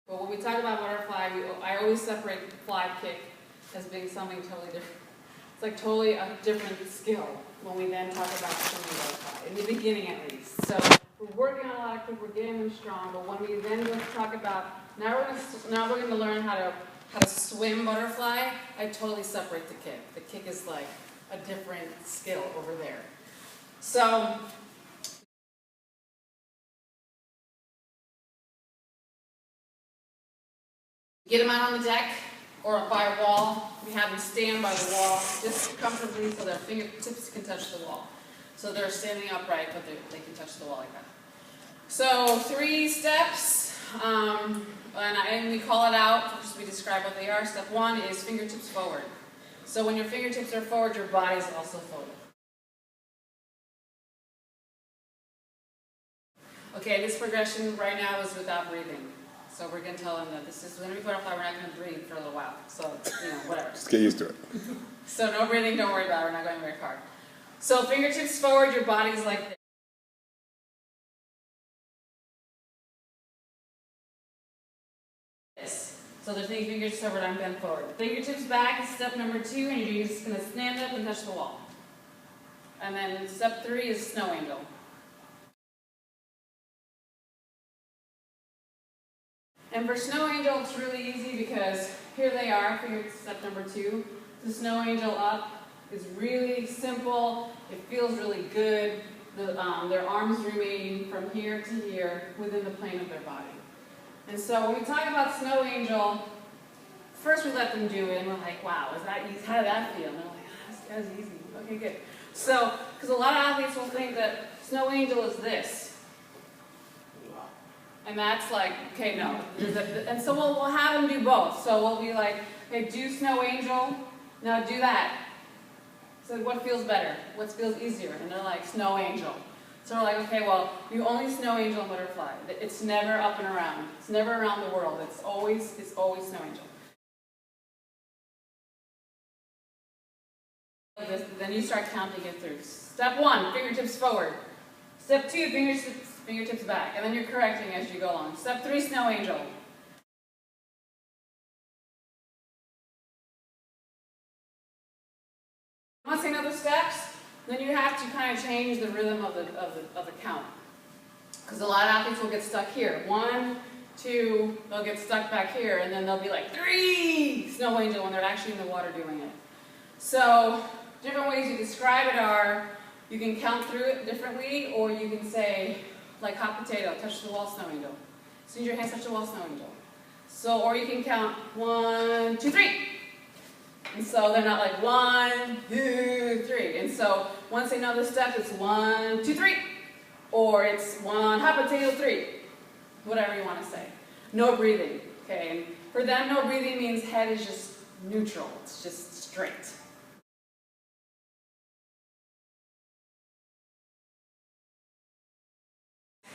But when we talk about butterfly, I always separate fly kick as being something totally different. It's like totally a different skill when we then talk about swimming butterfly, in the beginning at least. So we're working on a lot of kick, we're getting them strong, but when we then go to talk about, now we're going to learn how to swim butterfly, I totally separate the kick. The kick is like a different skill over there. So get them out on the deck or by a wall. We have them stand by the wall just comfortably so their fingertips can touch the wall. So they're standing upright, but they can touch the wall like that. So 3 steps, and we call it out, just we describe what they are. Step 1 is fingertips forward. So when your fingertips are forward, your body is also forward. Okay, this progression right now is without breathing. So we're going to tell them that this is when we butterfly, we're not going to breathe for a little while. So, whatever. Just get used to it. So no breathing, don't worry about it. We're not going very hard. So fingertips forward, your body's like this. So there's the fingertips forward, I'm bent forward. Fingertips back is step number 2, and you're just going to stand up and touch the wall. And then step 3 is snow angel. And for snow angel, it's really easy because here they are, step number 2. The snow angel up is really simple. It feels really good. Their arms remain from here to here within the plane of their body. And so when we talk about snow angel, first we let them do it and we're like, wow, is that easy? How did that feel? And they're like, that was easy. Okay, good. So, because a lot of athletes will think that snow angel is this. And that's like, okay, no. And so we'll have them do both. So we'll be like, okay, do snow angel, now do that. So what feels better? What feels easier? And they're like, snow angel. So we're like, okay, well, you only snow angel and butterfly. It's never up and around. It's never around the world. It's always snow angel. Then you start counting it through. Step 1, fingertips forward. Step 2, fingertips back, and then you're correcting as you go along. Step 3, snow angel. Once you know the steps, then you have to kind of change the rhythm of the count. Because a lot of athletes will get stuck here. 1, 2, they'll get stuck back here, and then they'll be like 3, snow angel, when they're actually in the water doing it. So different ways you describe it are, you can count through it differently, or you can say, like hot potato, touch the wall, snow angel. As soon as your hands touch the wall, snow angel. So, or you can count 1, 2, 3. And so they're not like 1, 2, 3. And so once they know the steps, it's 1, 2, 3. Or it's 1, hot potato, 3. Whatever you want to say. No breathing. Okay. And for them, no breathing means head is just neutral. It's just straight.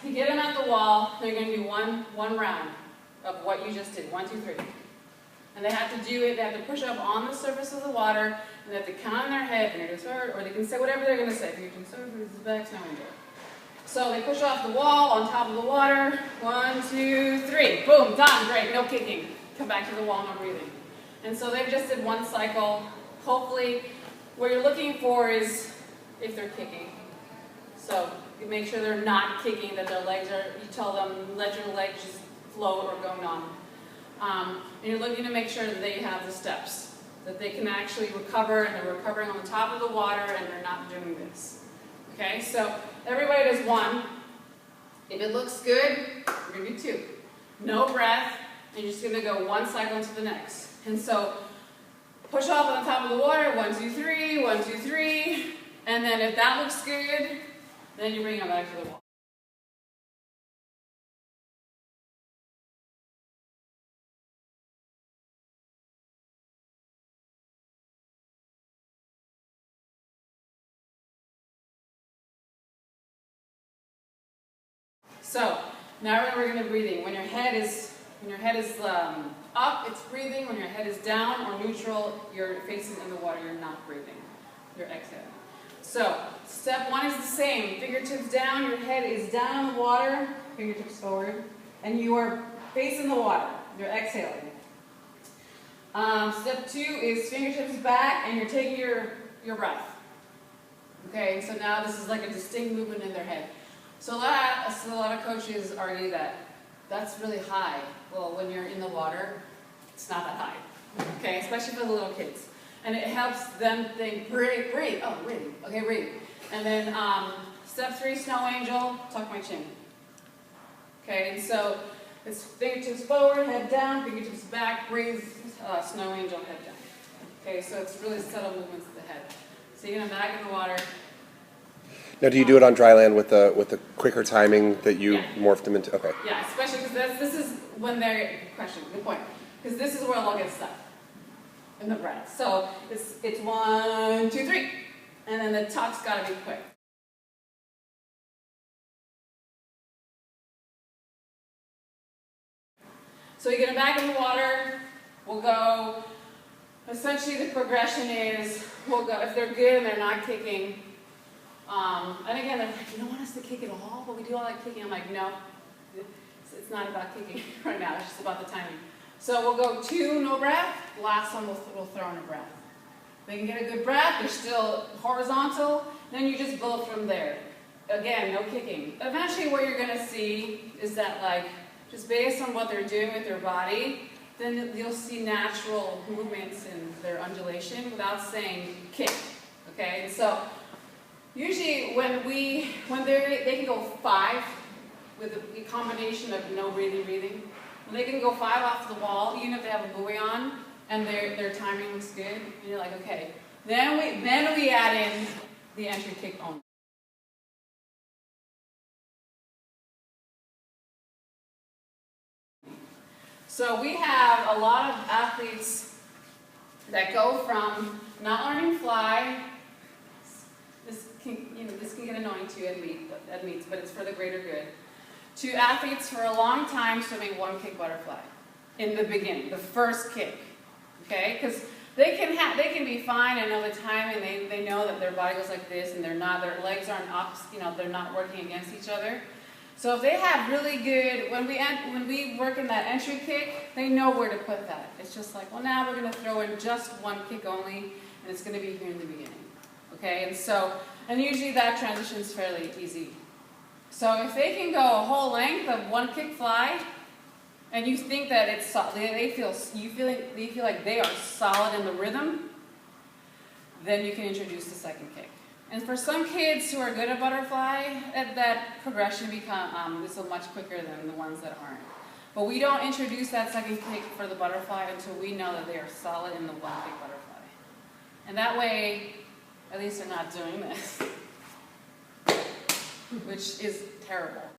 You get them at the wall, they're going to do one round of what you just did, 1, 2, 3. And they have to do it, they have to push up on the surface of the water, and they have to count in their head, fingertips forward, or they can say whatever they're going to say, fingertips forward, fingertips back, snow angel. So they push off the wall, on top of the water, 1, 2, 3, boom, done, great, no kicking. Come back to the wall, no breathing. And so they've just did one cycle. Hopefully, what you're looking for is if they're kicking. So you make sure they're not kicking, that their legs are, you tell them, let your legs just float or go numb. And you're looking to make sure that they have the steps, that they can actually recover, and they're recovering on the top of the water, and they're not doing this. Okay, so everybody does 1. If it looks good, you're going to do 2. No breath, and you're just going to go 1 cycle into the next. And so push off on the top of the water, 1, 2, 3, 1, 2, 3, and then if that looks good, then you bring them back to the wall. So now we're going to breathing. When your head is up, it's breathing. When your head is down or neutral, you're facing in the water. You're not breathing. You're exhaling. So step 1 is the same. Fingertips down. Your head is down in the water. Fingertips forward, and you are facing the water. You're exhaling. Step 2 is fingertips back, and you're taking your breath. Okay, so now this is like a distinct movement in their head. So a lot of coaches argue that that's really high. Well, when you're in the water, it's not that high. Okay, especially for the little kids. And it helps them think, breathe. Oh, breathe. Okay, breathe. And then step 3, snow angel, tuck my chin. Okay, and so it's fingertips forward, head down, fingertips back, breathe, snow angel, head down. Okay, so it's really subtle movements of the head. So you're going to back in the water. Now, do you do it on dry land with the quicker timing that you morphed them into? Okay. Yeah, especially because this is when they're, good point, because this is where they'll get stuck in the breath. So it's 1, 2, 3, and then the tuck's got to be quick. So you get them back in the water, we'll go, essentially the progression is, we'll go, if they're good and they're not kicking, and again, they're like, you don't want us to kick at all, but we do all that kicking. I'm like, no, it's not about kicking right now, it's just about the timing. So we'll go 2, no breath, last one we'll throw in a breath. They can get a good breath, they're still horizontal, then you just build from there. Again, no kicking. Eventually what you're going to see is that, like, just based on what they're doing with their body, then you'll see natural movements in their undulation without saying kick. Okay, and so usually when they can go 5 with a combination of no breathing, when they can go 5 off the wall, even if they have a buoy on and their timing looks good, and you're like, okay, then we add in the entry kick only. So we have a lot of athletes that go from not learning fly, this can get annoying too at meets, but it's for the greater good, to athletes for a long time swimming 1 kick butterfly in the beginning, the first kick, okay? Because they can be fine and know the timing, they know that their body goes like this and their legs aren't up, they're not working against each other. So if they have really good, when we work in that entry kick, they know where to put that. It's just like, well, now we're going to throw in just 1 kick only, and it's going to be here in the beginning. Okay, and usually that transition is fairly easy. So if they can go a whole length of 1 kick fly, and you think that it's solid, they feel like they are solid in the rhythm, then you can introduce the second kick. And for some kids who are good at butterfly, that progression is so much quicker than the ones that aren't. But we don't introduce that second kick for the butterfly until we know that they are solid in the 1 kick butterfly. And that way, at least they're not doing this, which is terrible.